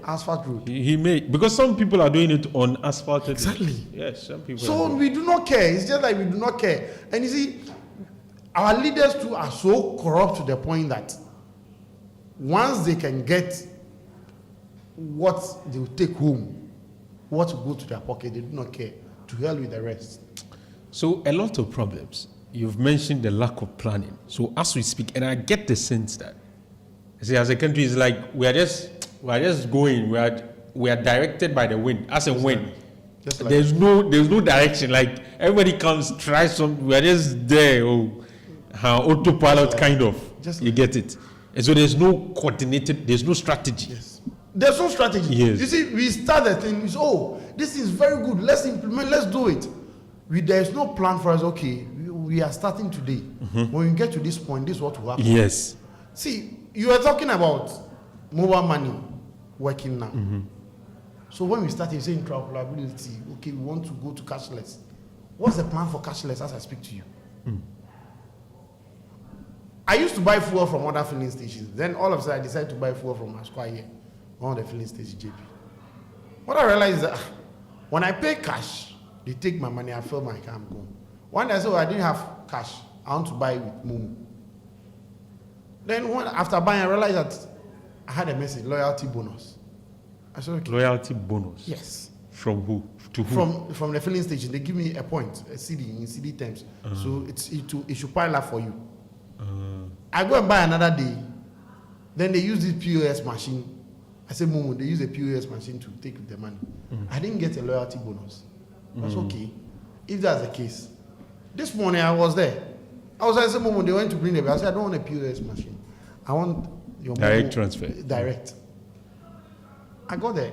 asphalt road. He may, because some people are doing it on asphalted. Exactly. Yes, some people. So we do not care. It's just like we do not care. And you see, our leaders too are so corrupt to the point that once they can get what they will take home, what will go to their pocket, they do not care. To hell with the rest. So a lot of problems. You've mentioned the lack of planning. So as we speak, and I get the sense that, see, as a country, it's like we are just going. We are directed by the wind, as a wind. Like there's no direction. Like everybody comes, tries some. We are just there, autopilot kind of. You get it. And so there's no coordinated. There's no strategy. Yes. There's no strategy. Yes. You see, we start the thing. We say, this is very good. Let's implement. Let's do it. There's no plan for us. Okay, we are starting today. Mm-hmm. When we get to this point, this is what will happen. Yes. See, you are talking about mobile money working now. Mm-hmm. So when we started saying interoperability, okay, we want to go to cashless. What's the plan for cashless as I speak to you? Mm. I used to buy fuel from other filling stations. Then all of a sudden I decided to buy fuel from Asqua here, one of the filling stations, JP. What I realized is that when I pay cash, they take my money, I fill my car, I'm gone. One day I said, I didn't have cash. I want to buy with Momo. Then after buying, I realized that I had a message, loyalty bonus. I said, okay. Loyalty bonus? Yes. From who? To who? From the filling station. They give me a point, a CD, in CD terms. So it should pile up for you. I go and buy another day. Then they use this POS machine. I said, Momo, they use a POS machine to take the money. I didn't get a loyalty bonus. That's okay. If that's the case. This morning I was there. I said, Momo, they went to bring the bill. I said, I don't want a POS machine. I want your direct transfer. Direct. I got the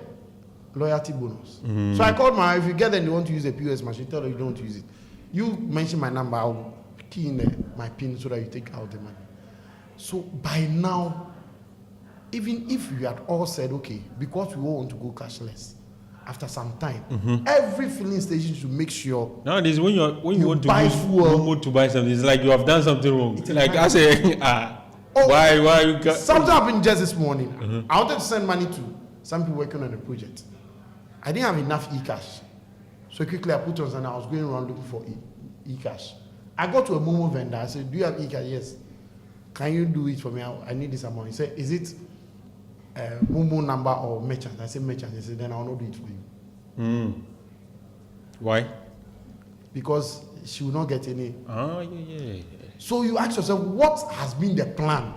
loyalty bonus. So I called if you get them, they want to use a POS machine, tell them you don't want to use it. You mention my number, I'll key in my PIN so that you take out the money. So by now, even if we had all said, okay, because we all want to go cashless, after some time, every filling station should make sure. Nowadays, when you want to buy fuel to buy something, it's like you have done something wrong. It's like I say, why you got something happened just this morning. I wanted to send money to some people working on the project. I didn't have enough e-cash, so quickly I put on and I was going around looking for e-cash. I got to a Momo vendor. I said, "Do you have e-cash?" Yes. Can you do it for me? I need this amount. He said, "Is it Momo number or merchant?" I said, "Merchant." He said, "Then I'll not do it for you." Why? Because she will not get any. Yeah. So you ask yourself, what has been the plan?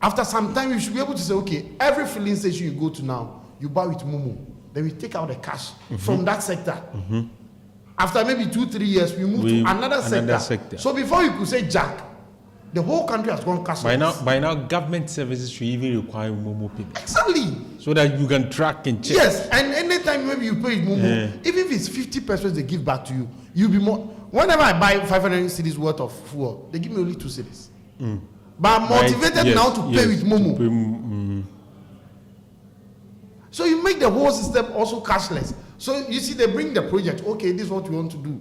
After some time, you should be able to say, okay, every filling station you go to now, you buy with Momo. Then we take out the cash from that sector. After maybe 2-3 years, we move to another sector. So before you could say Jack, the whole country has gone cashless. By now, government services should even require Momo payment. Exactly. So that you can track and check. Yes, and anytime maybe you pay Momo, even if it's 50% they give back to you, you'll be more. Whenever I buy 500 cedis worth of fuel, they give me only 2 cedis. But I'm motivated now to pay with Momo. So you make the whole system also cashless. So you see, they bring the project. Okay, this is what we want to do.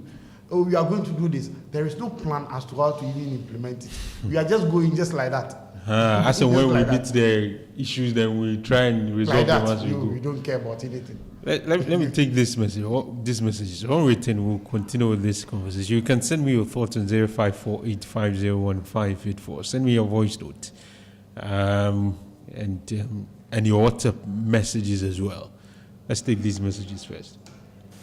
Oh, we are going to do this. There is no plan as to how to even implement it. We are just going just like that. As and when we meet the issues, then we try and resolve them as we go. We don't care about anything. Let me take this message. This message is on written. We'll continue with this conversation. You can send me your thoughts on 0548501584. Send me your voice note, and your WhatsApp messages as well. Let's take these messages first.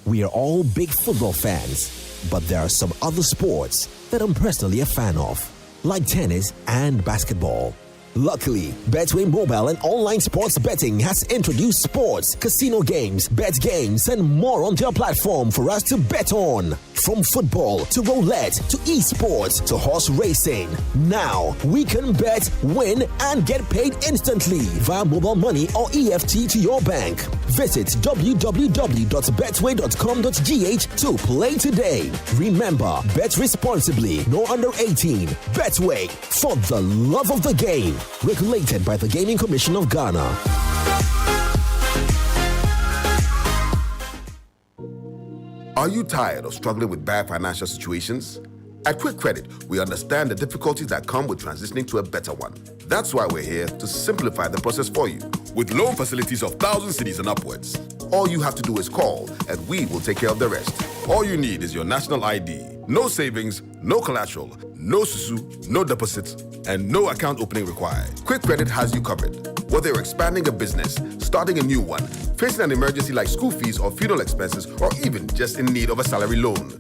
We are all big football fans, but there are some other sports that I'm personally a fan of, like tennis and basketball. Luckily, Betway mobile and online sports betting has introduced sports, casino games, bet games, and more on their platform for us to bet on. From football to roulette to esports to horse racing. Now, we can bet, win, and get paid instantly via mobile money or EFT to your bank. Visit www.betway.com.gh to play today. Remember, bet responsibly, no under 18. Betway, for the love of the game. Regulated by the Gaming Commission of Ghana. Are you tired of struggling with bad financial situations? At Quick Credit, we understand the difficulties that come with transitioning to a better one. That's why we're here to simplify the process for you. with loan facilities of 1,000 cedis and upwards. All you have to do is call, and we will take care of the rest. All you need is your national ID. No savings, no collateral, no susu, no deposits, and no account opening required. Quick Credit has you covered. Whether you're expanding a business, starting a new one, facing an emergency like school fees or funeral expenses, or even just in need of a salary loan.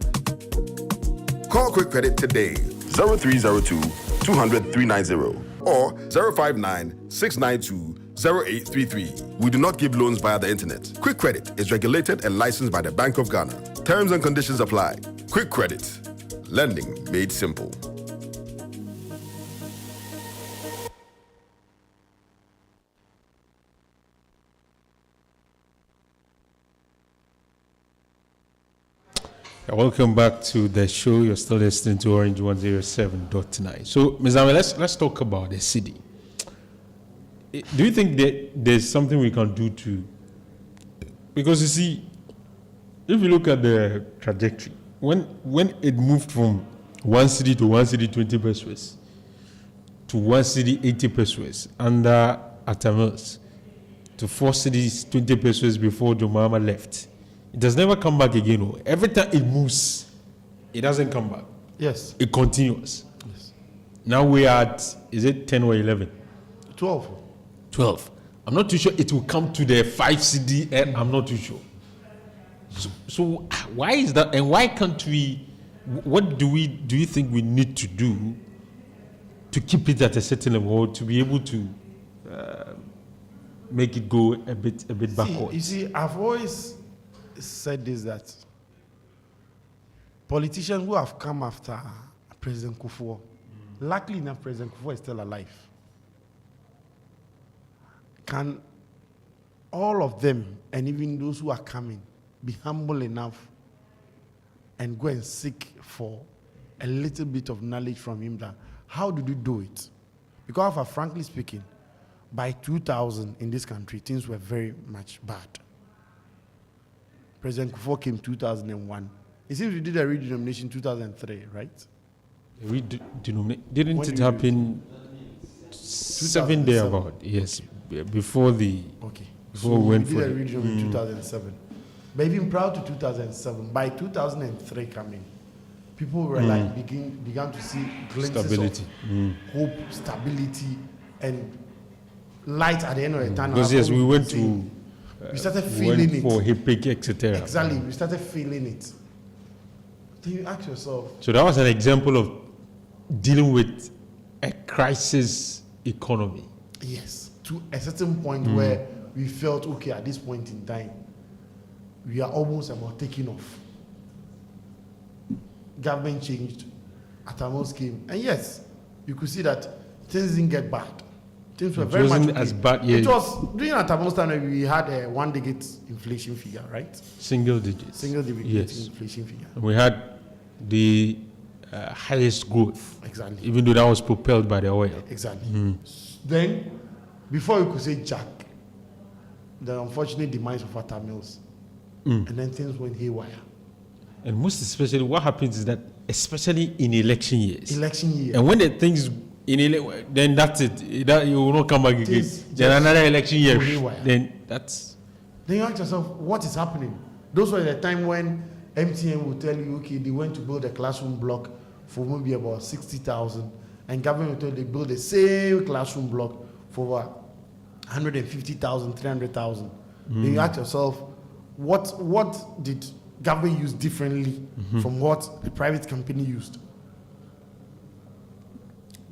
Call Quick Credit today, 0302 200 390 or 059 692 0833. We do not give loans via the internet. Quick Credit is regulated and licensed by the Bank of Ghana. Terms and conditions apply. Quick Credit. Lending made simple. Welcome back to the show. You're still listening to Orange 107.9. So, Ms. Ame, let's talk about the city. Do you think that there's something we can do to... Because you see, if you look at the trajectory, when it moved from 1 city to 1 city 20 pesos to 1 city 80 pesos under Atamils to 4 cities 20 pesos before Jomama left, it does never come back again. Oh. Every time it moves, it doesn't come back. Yes. It continues. Yes. Now we are at, is it 10 or 11? 12. 12. I'm not too sure it will come to the 5 CD, and I'm not too sure. So why is that? And why can't we? What do you think we need to do to keep it at a certain level, or to be able to make it go a bit backwards? You see, I've always said this, that politicians who have come after President Kufuor, luckily enough, President Kufuor is still alive. Can all of them, and even those who are coming, be humble enough and go and seek for a little bit of knowledge from him that how did you do it? Because frankly speaking, by 2000 in this country, things were very much bad. President Kufuor came 2001. It seems we did a redenomination 2003, right? Didn't it happen 7 days about? Yes, before the... Okay. Before so we went did for a region in 2007. But even prior to 2007, by 2003 coming, people were like began to see glimpses stability. of hope, stability, and light at the end of the tunnel. Because yes, we went to... we started feeling it. For HIPIC, etc. Exactly, we started feeling it. Then you ask yourself... So that was an example of dealing with a crisis economy. Yes, to a certain point where we felt, okay, at this point in time, we are almost about taking off. Government changed, Atamos came, and yes, you could see that things didn't get bad. Things were very much okay. As bad. Yeah. It was during Atamos time we had a 1-digit inflation figure, right? Single digits. Single digit yes. inflation figure. We had the highest growth. Exactly. Even though that was propelled by the oil. Exactly. Then, before you could say Jack, the unfortunate demise of Atta Mills, and then things went haywire. And most especially, what happens is that, especially in election years. Election year. And when the things then that's it. That you will not come back again. Then another election year. Then that's. Then you ask yourself, what is happening? Those were the time when MTN will tell you, okay, they went to build a classroom block for maybe about 60,000, and government will tell you they build the same classroom block for what, 150,000, 300,000. Then you ask yourself, what did government use differently from what a private company used?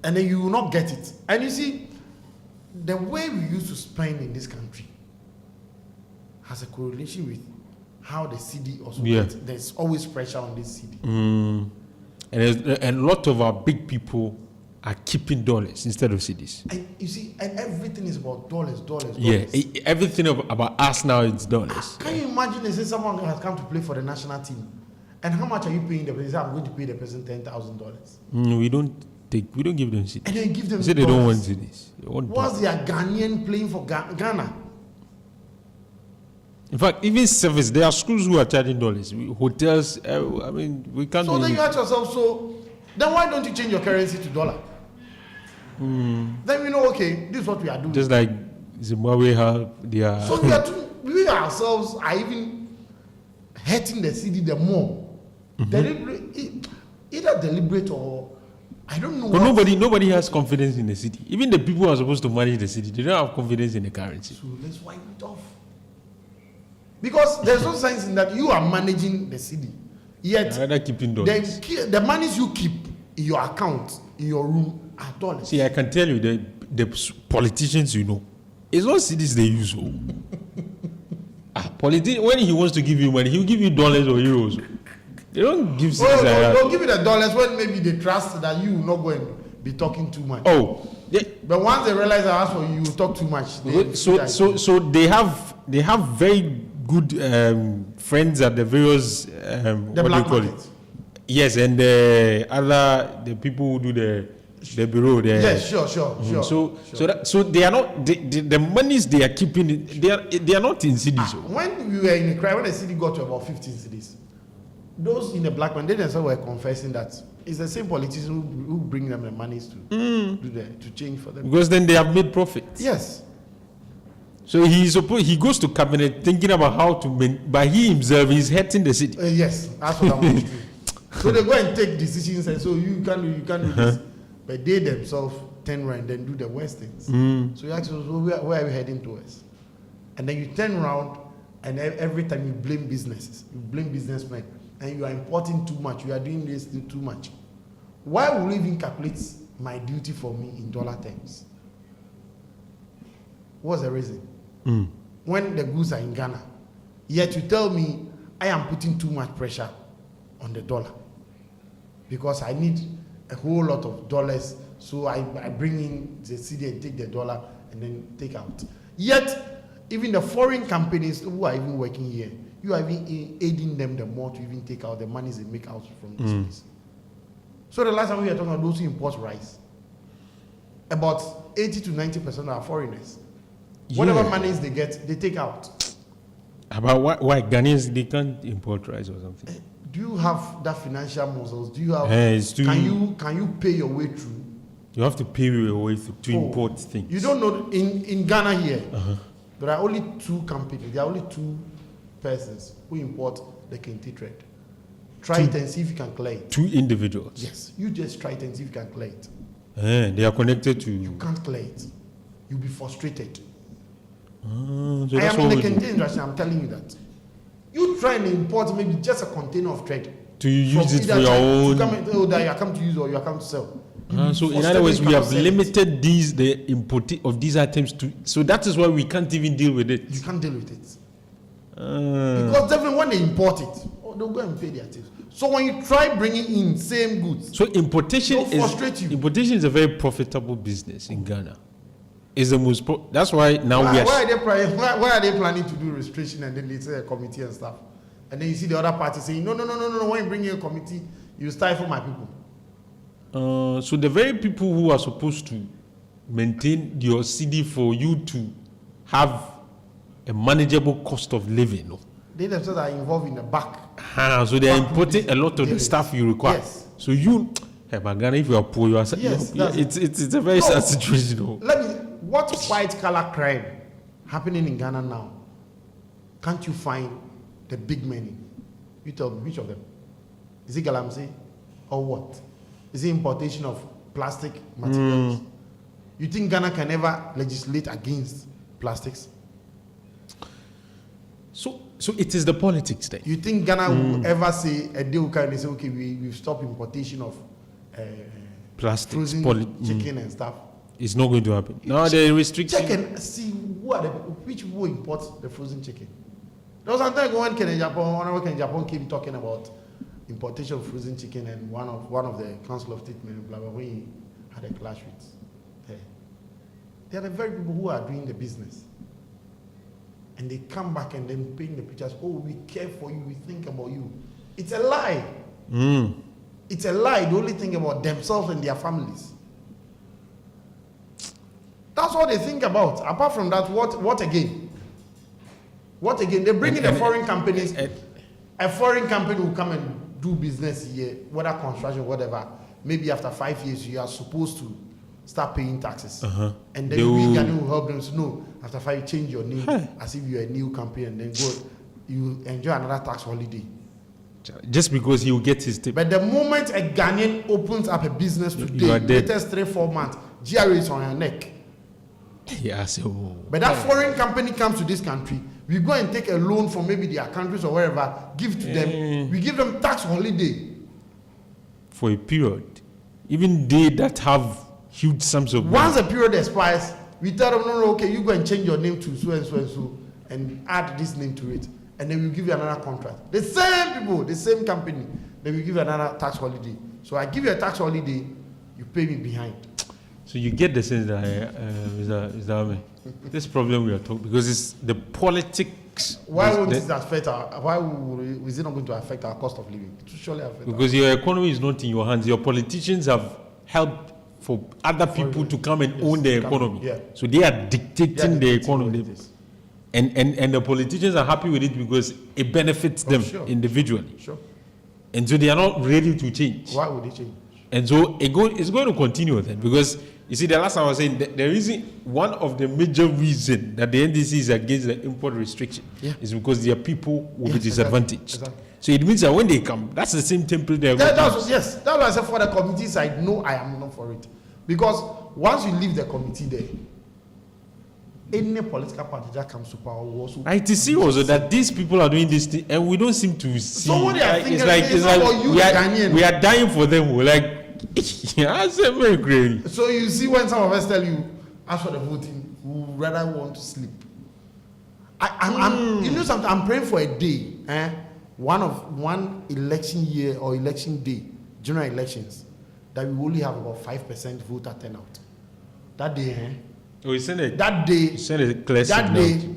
And then you will not get it. And you see, the way we used to spend in this country has a correlation with how the CD also gets. There's always pressure on this CD. And a lot of our big people are keeping dollars instead of CDs. And you see, and everything is about dollars. Yeah, everything about us now is dollars. Can you imagine they say someone has come to play for the national team, and how much are you paying the president? I'm going to pay the president $10,000. We don't give them CDs. And then give them. They say they don't want CDs. What's their Ghanaian playing for Ghana? In fact, even service, there are schools who are charging dollars. Hotels, we can't. So then you ask yourself, then why don't you change your currency to dollar? Then we know, okay, this is what we are doing. Just like Zimbabwe have their. So we ourselves are even hurting the city the more. Either deliberate or I don't know. But nobody has confidence in the city. Even the people who are supposed to manage the city, they don't have confidence in the currency. So let's wipe it off. Because there's no sense in that you are managing the city. Yet keeping dollars. The monies you keep in your account, in your room, are dollars. See, I can tell you the politicians you know, it's not cities they use. When he wants to give you money, he'll give you dollars or euros. They don't give cities like that. They'll give you the dollars when maybe they trust that you will not go and be talking too much. But once they realize I ask for you, you talk too much. So they have very good friends at the various the black market. Yes, and the people who do the bureau there. Yes, sure. So they are not the monies they are keeping. They are not in cities. When we were in the cry, when the city got to about 15 cities, those in the black man, they themselves were confessing that it's the same politicians who bring them the monies to change for them. Because then they have made profit. Yes. So he goes to cabinet thinking about how to but he himself is hurting the city. Yes, that's what I want to do. So they go and take decisions and so you can't do this. But they themselves turn around and then do the worst things. So you ask yourself, where are we heading towards? And then you turn around and every time you blame businesses, you blame businessmen, and you are importing too much, you are doing this too much. Why will you even calculate my duty for me in dollar terms? What's the reason? When the goods are in Ghana, yet you tell me I am putting too much pressure on the dollar because I need a whole lot of dollars, so I bring in the cedi and take the dollar and then take out. Yet, even the foreign companies who are even working here, you are even aiding them the more to even take out the monies they make out from this place. So the last time we were talking about those who import rice, about 80 to 90% are foreigners. Yeah. Whatever monies they get, they take out. About why Ghanaians they can't import rice or something? Do you have that financial muscles? Do you have? Can you pay your way through? You have to pay your way through to import things. You don't know in Ghana here. There are only two companies. There are only two persons who import the kente thread. Try it and see if you can clear it. Two individuals. Yes, you just try it and see if you can clear it. They are connected to. You can't clear it. You'll be frustrated. So I am in the kente industry. I'm telling you that. You try and import maybe just a container of thread. To use it for your own. That you are come to use or you are come to sell. So in other words, we have limited the import of these items to. So that is why we can't even deal with it. You can't deal with it. Because definitely when they import it, they'll go and pay their taxes. So when you try bringing in same goods, so importation is a very profitable business in Ghana. It's the most. That's why now why are they planning to do restriction and then they say a committee and stuff, and then you see the other party saying no. When you bring in a committee, you stifle my people. So the very people who are supposed to maintain your cedi for you to have a manageable cost of living, no? They themselves are involved in the back. So they are importing a lot of the stuff you require. Yes. So you, Ghana, if you are poor, you are. Yes, it's a very sad situation. No? What white collar crime happening in Ghana now? Can't you find the big money? You tell me which of them? Is it galamsey or what? Is it importation of plastic materials? You think Ghana can ever legislate against plastics? So it is the politics then. You think Ghana will ever say a deal can say okay we've stopped importation of plastics, frozen chicken and stuff? It's not going to happen. No, the restriction. Check and see which people import the frozen chicken. There was some time when Japan came talking about importation of frozen chicken, and one of the Council of State men, blah blah, when he had a clash with. They are the very people who are doing the business, and they come back and then paint the pictures. Oh, we care for you, we think about you. It's a lie. It's a lie. They only think about themselves and their families. That's what they think about. Apart from that, what again? What again? They bring in the foreign companies. A foreign company will come and do business here, whether construction, whatever. Maybe after 5 years, you are supposed to start paying taxes. And They then we will- Ghanaian will help them. So no, after 5 years, change your name as if you're a new company, and then go, you enjoy another tax holiday. Just because he will get his tip. But the moment a Ghanaian opens up a business You today, are dead. latest 3-4 months, GRA is on your neck. Yeah, so. But that foreign company comes to this country, we go and take a loan from maybe their countries or wherever, give to them, we give them tax holiday. For a period. Even they that have huge sums of money. Once the period expires, we tell them, no, okay, you go and change your name to so and so and so, and add this name to it, and then we'll give you another contract. The same people, the same company, then we give you another tax holiday. So I give you a tax holiday, you pay me behind. So you get the sense that, Mr. Ame, this problem we are talking, because it's the politics. Why won't the- it affect our? Is it not going to affect our cost of living? It will surely affect. Because your economy is not in your hands. Your politicians have helped for other people to come and own the economy. Yeah. So they are dictating the what economy. it is. And the politicians are happy with it because it benefits them sure. individually. Sure. And so they are not ready to change. Why would they change? And so it's going to continue then, because you see, the last time I was saying the reason, one of the major reasons that the NDC is against the import restriction is because their people will be Yes, disadvantaged. exactly. So it means that when they come, that's the same template they're going to use. Yes, that's why I said for the committee side, no, I am not for it. Because once you leave the committee there, any political party that comes to power will also. It is serious that these people are doing this thing, and we don't seem to see. So what they are it's thinking, like it's not about you, we, Ghanaian. we are dying for them. We're like, yeah, that's very great. So you see when some of us tell you, as for the voting, we would rather want to sleep. I'm you know something, I'm praying for a day, one election year or election day, general elections, that we only have about 5% voter turnout. That day, Oh, you send it. that day, Send a clear that signal. day,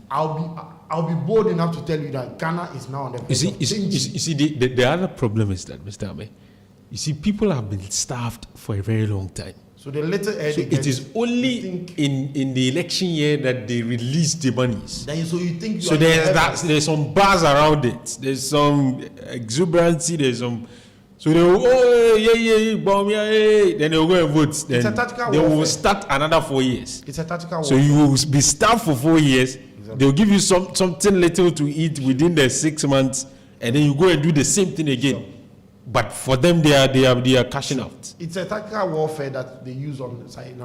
I'll be bold enough to tell you that Ghana is now on the You verge see, of you see, changing. you see the other problem is that, Mr. Ame, you see, people have been starved for a very long time. So the little So it is only in the election year that they release the monies. then so you think you So are there's some buzz around it. There's some exuberancy. There's some. So they will, oh yeah, bomb yeah, then they will go and vote. Then a tactical they will warfare. start another 4 years. It's a tactical So war. you will be starved for 4 years. They will give you something little to eat within the 6 months, and then you go and do the same thing again. Sure. But for them, they are cashing out. It's a tactical warfare that they use on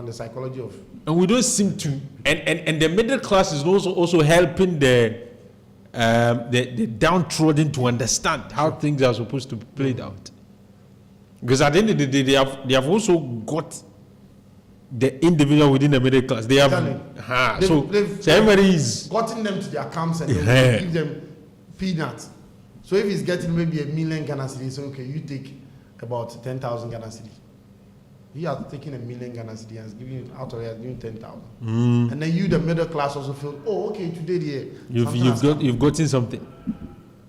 the psychology of. And we don't seem to, and the middle class is also helping the downtrodden to understand how things are supposed to be played out. Because at the end of the day, they have also got the individual within the middle class. They have, They've so everybody is. gotten them to their camps and Yeah. they give them peanuts. So if he's getting maybe 1 million Ghana cedis, say okay, you take about 10,000 Ghana cedis. He has taken 1 million Ghana cedis and is giving it out of it, giving 10,000. And then you, the middle class, also feel, oh, okay, today You've gotten something.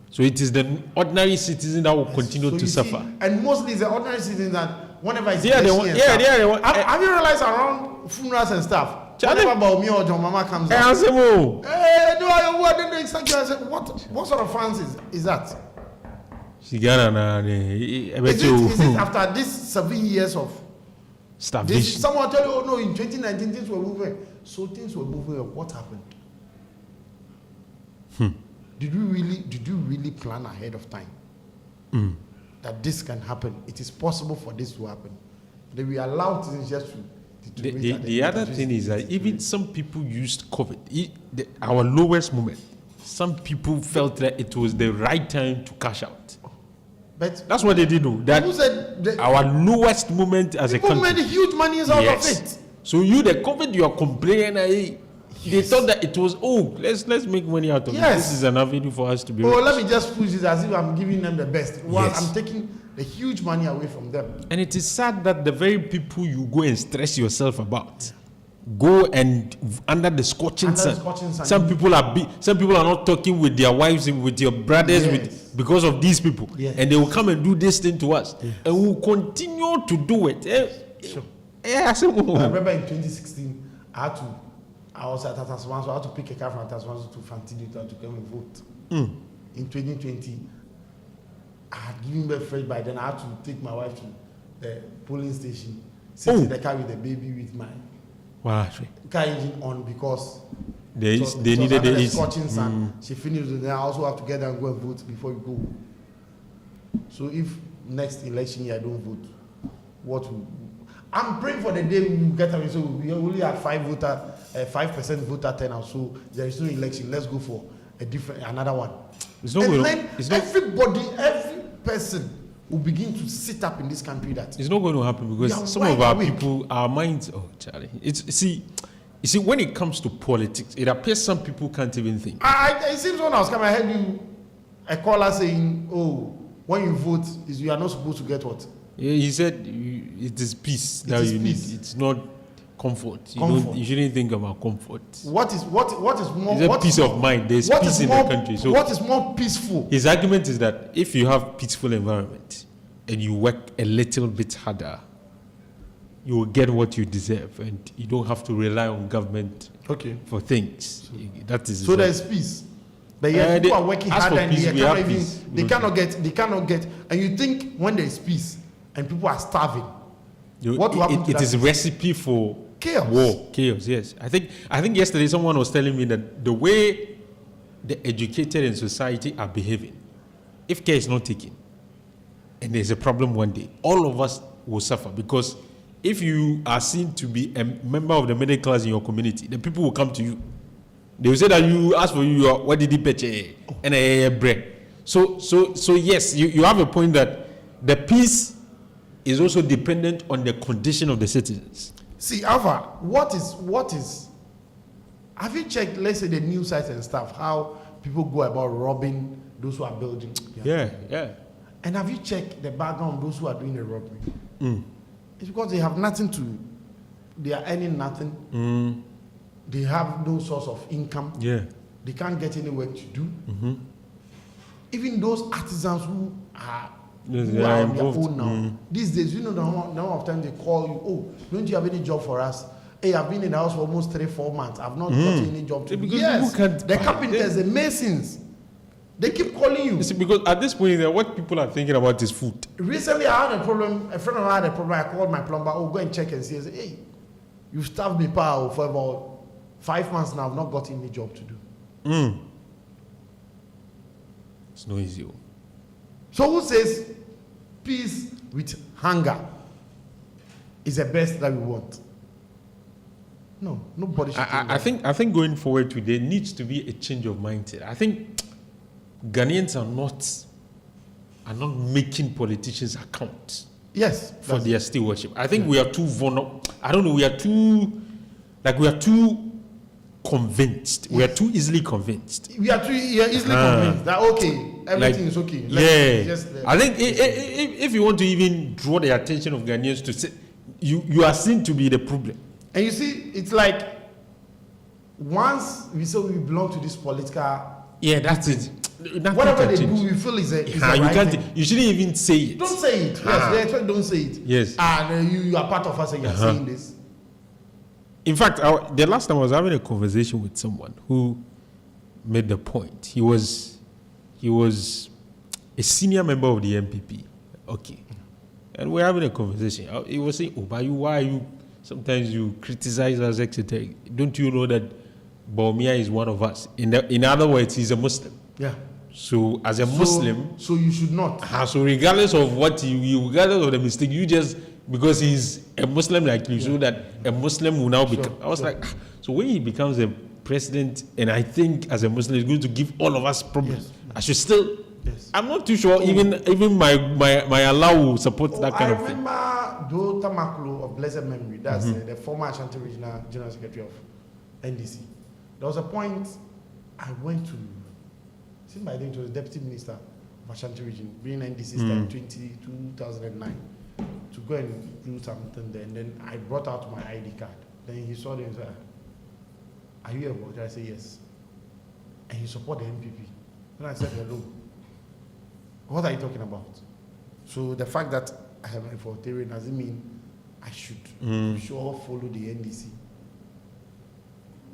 So it is the ordinary citizen that will continue So to you suffer. see, and mostly it's the ordinary citizens that whenever it's Yeah, they election want- and yeah, stuff, yeah, they want- have you realized around funerals and stuff, Charlie- whenever Baomi or John Mama comes Hey, out, Ansemo. hey, do I what did they exactly? I said, what sort of fans is that? She got an Is it after this 7 years of this? starvation. Someone tell you, oh no, in 2019 things were moving. So things were moving. What happened? Did you really plan ahead of time that this can happen? It is possible for this to happen. Then we allow things just to. The other thing is that even some people used COVID. Our lowest moment, some people felt that it was the right time to cash out. But That's what they did know. That who said our lowest moment as a people country. made huge money out of Yes. it? So the COVID you are complaining, they thought that it was let's make money out of it. Yes. This is an avenue for us to be. Oh, rich. let me just push this as if I'm giving them the best. While Yes. I'm taking the huge money away from them. And it is sad that the very people you go and stress yourself about go and under the scorching Under the sun. scorching sun. Some people are not talking with their wives and with your brothers Yes. because of these people. Yes. And they will come and do this thing to us. And we will continue to do it. Sure. I I remember in 2016, I was at Ataswanso, so I had to pick a car from Ataswanso to Fantini to come and vote. In 2020, I had given birth fresh by then. I had to take my wife to the polling station. sit in the car with the baby with my car engine on because they needed the the scorching sun. She finished and then I also have to get there and go and vote before you go. So if next election year I don't vote, I'm praying for the day we will get away. So we only have 5% voter turnout. So there is no election. Let's go for another one. Every person will begin to sit up in this country. That it's not going to happen because some of our people, our minds. Oh, Charlie, you see, when it comes to politics, it appears some people can't even think. It seems when I was coming, I heard a caller saying, "Oh, when you vote, you are not supposed to get what." Yeah, he said it is peace that you need. It's not comfort. You shouldn't think about comfort. What is more? It's peace of mind. There's peace in the country. So what is more peaceful? His argument is that if you have peaceful environment and you work a little bit harder, you will get what you deserve, and you don't have to rely on government for things. That is so. There's peace. But yet people are working harder and they cannot get. And you think when there is peace and people are starving, what will happen to that? It is a recipe for chaos. War. Chaos, yes. I think yesterday someone was telling me that the way the educated in society are behaving, if care is not taken, and there's a problem one day, all of us will suffer. Because if you are seen to be a member of the middle class in your community, the people will come to you. They will say that you ask for what did he pay? And a bread. So yes, you have a point that the peace is also dependent on the condition of the citizens. See, Alpha, what is have you checked, let's say, the news sites and stuff, how people go about robbing those who are building? Yeah. And have you checked the background of those who are doing the robbery? It's because they have they are earning nothing. They have no source of income. Yeah. They can't get any work to do. Even those artisans who are on their own now. These days, the number of times they call you, "Oh, don't you have any job for us? Hey, I've been in the house for almost 3-4 months. I've not got any job to do." Yes, the carpenters, the masons, they keep calling you. You see, because at this point, what people are thinking about is food. Recently, I had a problem. A friend of mine had a problem. I called my plumber. "Oh, go and check and see." I said, "Hey, you've starved me power for about 5 months now. I've not got any job to do." It's no easy. So who says peace with hunger is the best that we want? No, nobody should. I think going forward today needs to be a change of mindset. I think Ghanaians are not making politicians account. Yes, for their stewardship. I think we are too vulnerable. I don't know. We are too convinced. We are too easily convinced. We are easily convinced that everything is okay. I think if you want to even draw the attention of Ghanaians to say, you are seen to be the problem. And you see, it's like once we say we belong to this political. Yeah, that's it. Whatever they do, we feel is a right thing. You shouldn't even say it. Don't say it. Yes, they don't say it. Yes. And you are part of us and you are saying this. In fact, the last time I was having a conversation with someone who made the point. He was a senior member of the MPP. Okay. And we're having a conversation. He was saying, why are you, sometimes you criticize us, etc. Don't you know that Bawumia is one of us? In other words, he's a Muslim. Yeah. So as a Muslim. So you should not. So regardless of regardless of the mistake, you just, because he's a Muslim like you, so that a Muslim will now become. I was like, so when he becomes a president, and I think as a Muslim, he's going to give all of us problems. Yes. I should still. Yes. I'm not too sure. Even my Allah will support that kind of thing. I remember Do Tamaklo of blessed memory. That's the former Ashanti Regional General Secretary of NDC. There was a point I went to. I think it was Deputy Minister of Ashanti Region, being NDC in 2009, to go and do something there. And then I brought out my ID card. Then he saw it and said, "Are you a voter?" I said, "Yes." And he supported the MPP. Then I said, "Hello. What are you talking about?" So the fact that I am a authoritarian doesn't mean I should sure follow the NDC.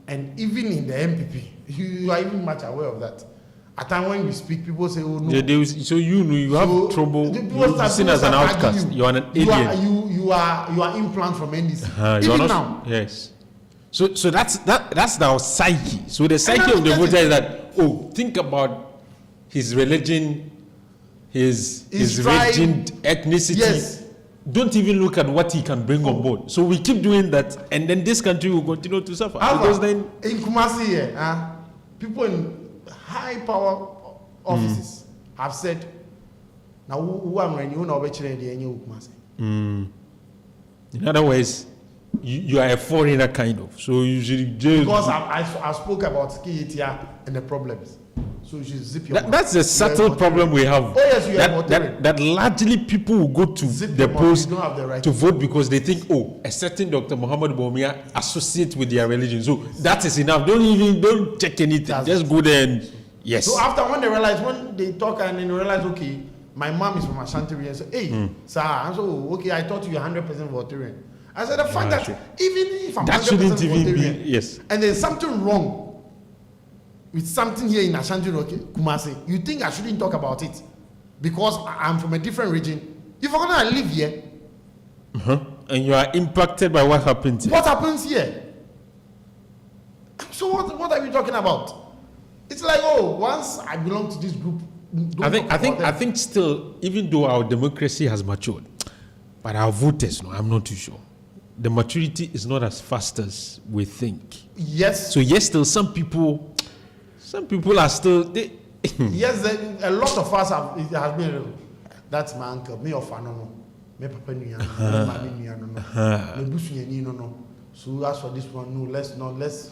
And even in the MPP, you are even much aware of that. At times when we speak, people say, "Oh no." Yeah, so you know you have trouble. You're seen as an outcast. You're an alien. you are implant from NDC. You are Even not, now. yes. So that's our psyche. So the psyche of the voter is that, think about his religion, his tribe, region, ethnicity. Yes. Don't even look at what he can bring on board. So we keep doing that, and then this country will continue to suffer. Because then in Kumasi here, people in high power offices have said, now who am I? You know, Kumasi. In other words, you are a foreigner kind of. So you should just... Because I spoke about Kiyitia and the problems. So you should zip your mouth. That's a subtle problem we have. Oh yes, you are that largely people will go to the post right to vote because they think, a certain Dr. Muhammad Bawumia associates with their religion. So that is enough. Don't check anything. Just go there and yes. So after when they talk and then they realize, okay, my mom is from Ashanti region. So, hey, sir, and so okay, I thought you were 100% Voterian. I said the fact that even if I'm 100% Voterian, yes, and there's something wrong with something here in Ashanti Kumasi, you think I shouldn't talk about it because I'm from a different region? If I'm gonna live here, and you are impacted by what happens here. What happens here? So what are we talking about? It's like, once I belong to this group. I think still, even though our democracy has matured, but our voters, no, I'm not too sure. The maturity is not as fast as we think. Yes. So yes, still some people are still. Yes, a lot of us it has been. That's my uncle. Me or no. Me papa no. No. So as for this one, no. Let's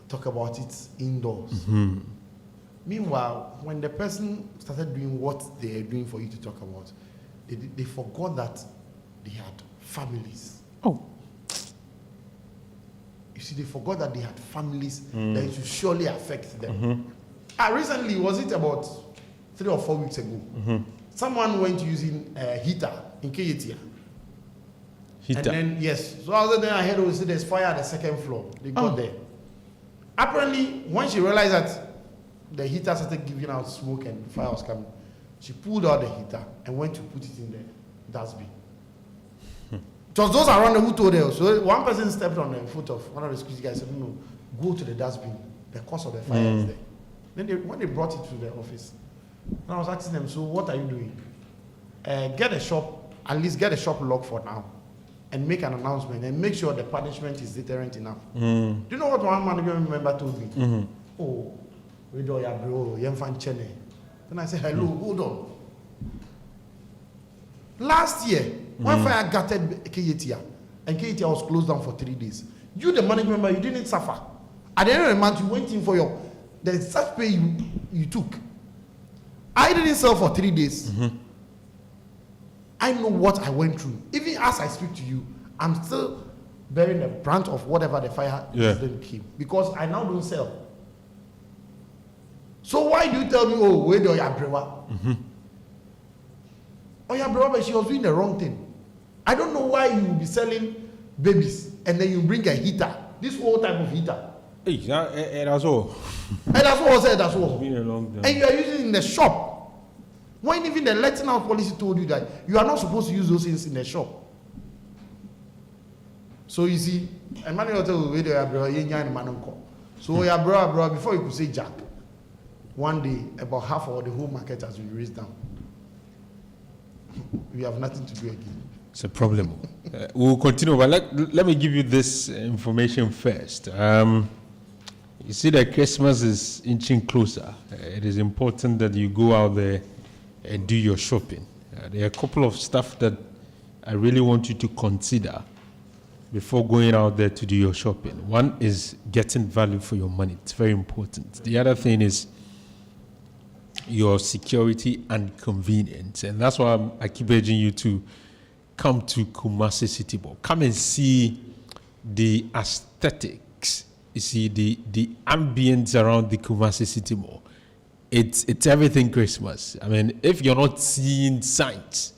talk about it indoors. Meanwhile, when the person started doing what they are doing for you to talk about, they forgot that they had families. You see, they forgot that they had families that it should surely affect them. Recently, was it about 3 or 4 weeks ago? Someone went using a heater in Keyetia. And then, yes. So I was there, I heard there's fire at the 2nd floor. They got there. Apparently, when she realized that the heater started giving out smoke and fire was coming, she pulled out the heater and went to put it in the dustbin. It was those around who told her. So one person stepped on the foot of one of the security guys and said, no, go to the dustbin. The cause of the fire is there. Then when they brought it to the office, and I was asking them, so what are you doing? Get a shop, at least get a shop locked for now, and make an announcement and make sure the punishment is deterrent enough. Do you know what one management member told me? Then I said, hello, hold on. Last year, when fire gutted Keyetia, and Keyetia was closed down for 3 days, you, the management member, you didn't suffer. At the end of the month, you went in for the staff pay you took. I didn't sell for 3 days. I know what I went through. Even as I speak to you, I'm still bearing the brunt of whatever the fire incident came, because I now don't sell. So why do you tell me, where do you brewa? But she was doing the wrong thing. I don't know why you will be selling babies and then you bring a heater, this whole type of heater. Hey, that's all. And that's what I said, that's all. It's been a long time. And you are using it in the shop. When even the letting out policy told you that you are not supposed to use those things in the shop. So you see, a man will tell you, where do you brewa? So your brewa, before you could say Jack, one day about half of the whole market has been raised down. We have nothing to do again. It's a problem. We'll continue, but let me give you this information first. You see that Christmas is inching closer. It is important that you go out there and do your shopping. There are a couple of stuff that I really want you to consider before going out there to do your shopping. One is getting value for your money. It's very important. The other thing is your security and convenience. And that's why I keep urging you to come to Kumasi City Mall. Come and see the aesthetics. You see the ambience around the Kumasi City Mall. It's everything Christmas. I mean, if you're not seeing signs,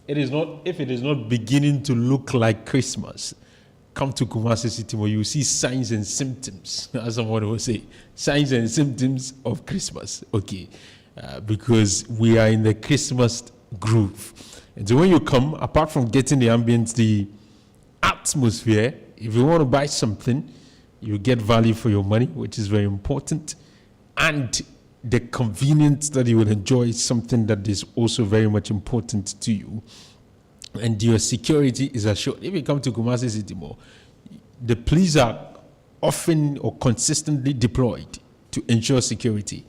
if it is not beginning to look like Christmas, come to Kumasi City Mall. You see signs and symptoms, as someone will say, signs and symptoms of Christmas. Okay. Because we are in the Christmas groove. And so when you come, apart from getting the ambience, the atmosphere, if you want to buy something, you get value for your money, which is very important. And the convenience that you will enjoy is something that is also very much important to you. And your security is assured. If you come to Kumasi City Mall, the police are often or consistently deployed to ensure security,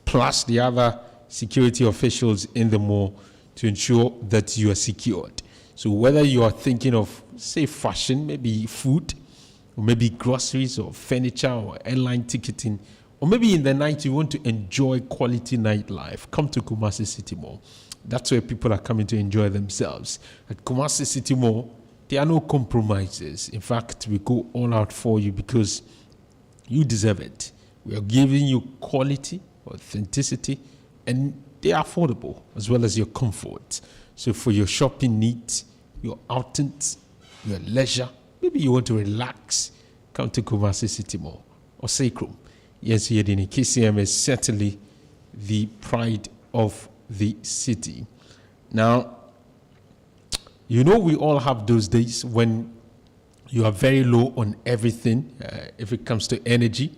plus the other security officials in the mall to ensure that you are secured. So whether you are thinking of, say, fashion, maybe food, or maybe groceries or furniture or airline ticketing, or maybe in the night you want to enjoy quality nightlife, come to Kumasi City Mall. That's where people are coming to enjoy themselves. At Kumasi City Mall, there are no compromises. In fact, we go all out for you because you deserve it. We are giving you quality, authenticity, and they are affordable, as well as your comfort. So for your shopping needs, your outings, your leisure, maybe you want to relax, come to Kumasi City Mall or Sacrum. Yes, Yedini, KCM is certainly the pride of the city. Now, you know we all have those days when you are very low on everything, if it comes to energy,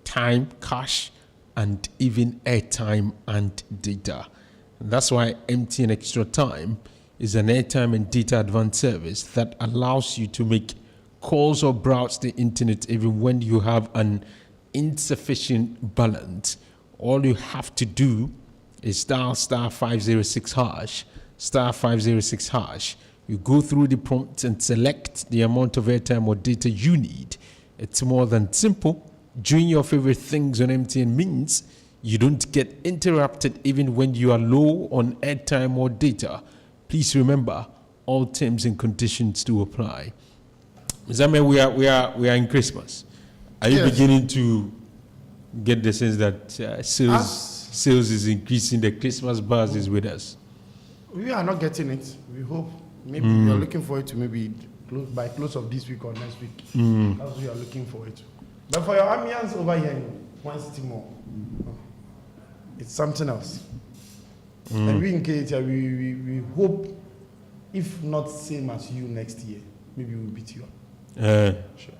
time, cash, and even airtime and data. And that's why MTN Extra Time is an airtime and data advance service that allows you to make calls or browse the internet even when you have an insufficient balance. All you have to do is dial star 506 hash, star 506 hash. You go through the prompts and select the amount of airtime or data you need. It's more than simple. Doing your favorite things on MTN means you don't get interrupted even when you are low on airtime or data. Please remember, all terms and conditions do apply. Zame, we are in Christmas. Are you beginning to get the sense that sales is increasing? The Christmas buzz is with us. We are not getting it. We hope. Maybe we are looking for it to maybe by close of this week or next week. That's what we are looking for it. But for your ambience over here in One City Mall, it's something else. And we in KTR, we hope, if not same as you next year, maybe we'll beat you up. Sure.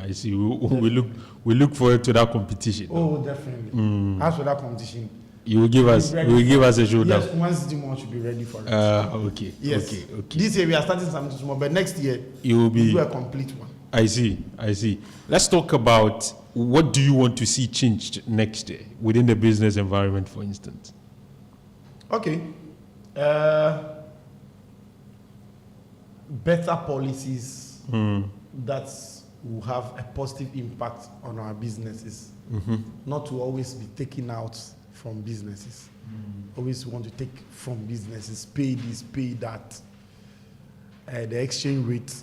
I see. We look forward to that competition. Oh, definitely. As for that competition, you will give us a showdown. Yes, One City Mall should be ready for it. Okay. Yes. Okay. This year we are starting something small, but next year you will be a complete one. I see. Let's talk about what do you want to see changed next year within the business environment, for instance. Okay. Better policies that will have a positive impact on our businesses. Not to always be taken out from businesses. Always want to take from businesses, pay this, pay that. The exchange rate,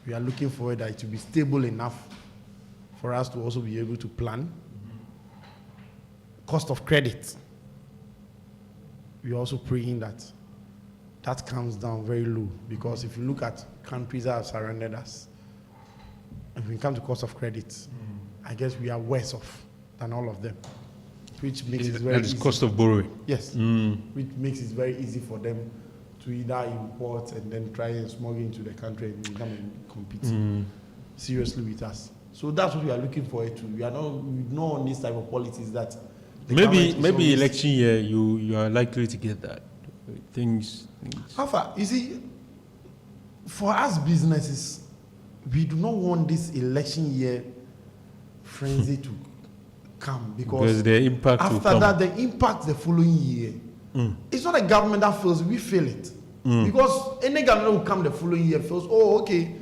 we are looking for that it to be stable enough for us to also be able to plan. Cost of credit, we are also praying that comes down very low, because if you look at countries that have surrounded us, and when it comes to cost of credit, I guess we are worse off than all of them, which makes it very easy. Cost of borrowing. Yes, which makes it very easy for them to either import and then try and smuggle into the country and come and compete seriously with us. So that's what we are looking for too. We know on this type of policies that maybe election year you are likely to get that. Things. How far? You see, for us businesses, we do not want this election year frenzy to come, because the impact after that, the impact the following year. It's not a government that feels, we feel it. Because any government will come the following year feels, oh, okay,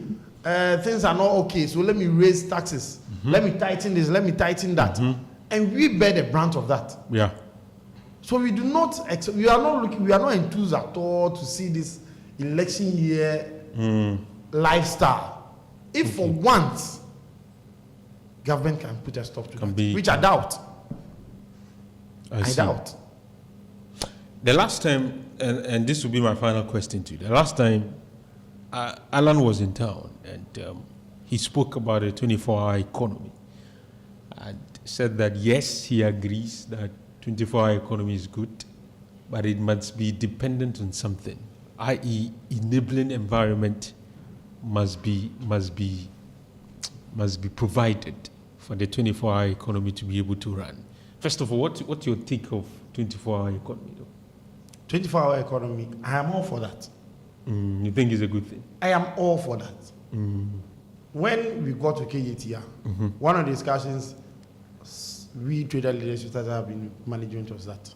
things are not okay, so let me raise taxes. Let me tighten this, let me tighten that. And we bear the brunt of that. Yeah. So we do not, we are not enthused at all to see this election year lifestyle. If for once, government can put a stop to that, which I doubt. I doubt. The last time, and this will be my final question to you, the last time Alan was in town and he spoke about a 24-hour economy and said that yes, he agrees that 24-hour economy is good, but it must be dependent on something, i.e., enabling environment must be provided for the 24-hour economy to be able to run. First of all, what's your take of 24-hour economy, though? 24-hour economy, I am all for that. You think it's a good thing? I am all for that. When we got to KATR, one of the discussions we trader leadership that have been management was that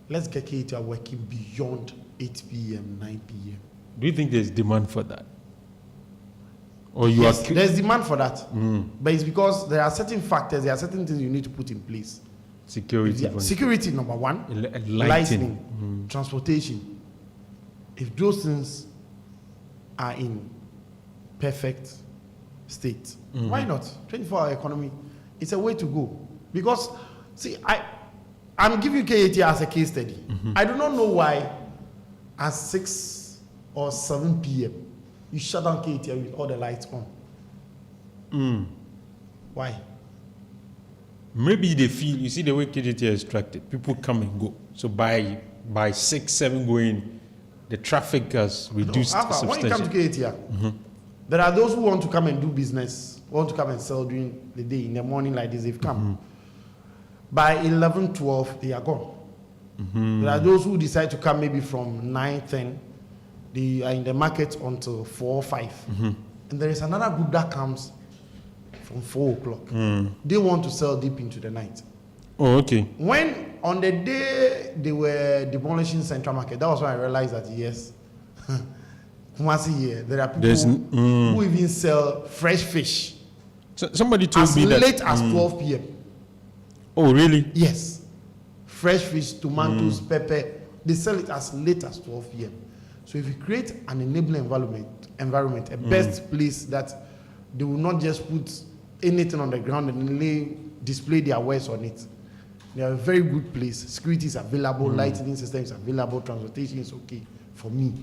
let's get KATR working beyond 8 p.m., 9 p.m. Do you think there's demand for that? Or there's demand for that. But it's because there are certain factors, there are certain things you need to put in place. Security, number one. Lighting, transportation. If those things are in perfect state, why not? 24-hour economy, it's a way to go. Because, see, I'm giving KATR as a case study. I do not know why at 6 or 7 p.m. you shut down KATR with all the lights on. Why? Maybe they feel, you see the way KATR is structured, people come and go. So by 6, 7 going, the traffic has reduced substantially. When you come to KATR, there are those who want to come and do business, want to come and sell during the day, in the morning like this, they've come. By 11, 12, they are gone. There are those who decide to come maybe from 9, 10. They are in the market until 4 or 5. And there is another group that comes from 4 o'clock. They want to sell deep into the night. Oh, okay. When on the day they were demolishing Central Market, that was when I realized that yes, kumasi here, there are people who even sell fresh fish. So somebody told me that as late as 12 p.m. Oh, really? Yes. Fresh fish, tomatoes, pepper, they sell it as late as 12 p.m. So if you create an enabling environment, a best place that they will not just put anything on the ground and display their wares on it. They are a very good place. Security is available, lighting system is available, transportation is okay for me.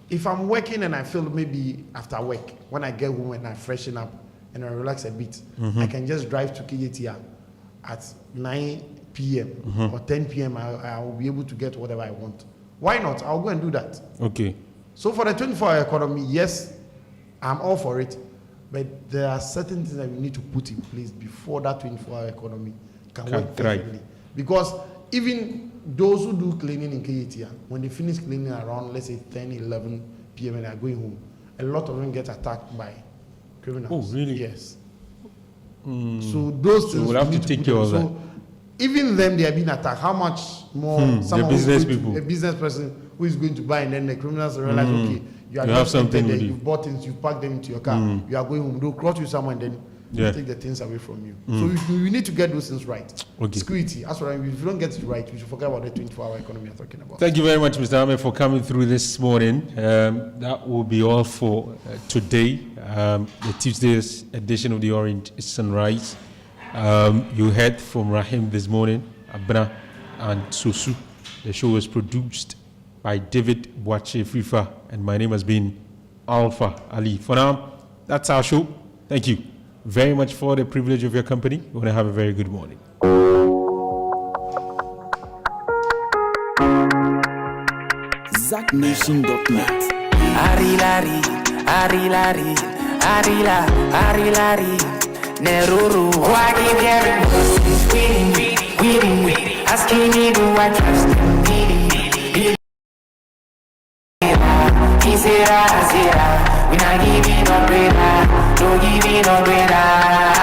If I'm working and I feel maybe after work, when I get home and I freshen up and I relax a bit, I can just drive to KATR at 9 p.m. or 10 p.m. I will be able to get whatever I want. Why not? I'll go and do that. Okay. So for the 24-hour economy, yes, I'm all for it. But there are certain things that we need to put in place before that 24-hour economy can work perfectly. Because even those who do cleaning in KATR, when they finish cleaning around, let's say 10, 11 p.m. and they're going home, a lot of them get attacked by criminals. Oh, really? Yes. So those things we'll have to take care of that. Even them, they are being attacked. How much more the business people, a business person who is going to buy, and then the criminals realize, okay, you have something there, you've bought things, you've packed them into your car, you are going home, they'll cross you somewhere, and then take the things away from you. So we need to get those things right. Okay. Security, that's what I mean. If you don't get it right, we should forget about the 24-hour economy you're talking about. Thank you very much, Mr. Ahmed, for coming through this morning. That will be all for today. The Tuesday's edition of the Orange Sunrise. You heard from Rahim this morning, Abna and Susu. The show was produced by David Boache Frifa, and my name has been Alpha Ali. For now, that's our show. Thank you very much for the privilege of your company. You want to have a very good morning. ZackNation.net. Arilari, Arilari, Arila, Arilari, Neruru. Why keep hearing voices, weeding, asking me do I trust him, Zera, we not giving up, no giving up,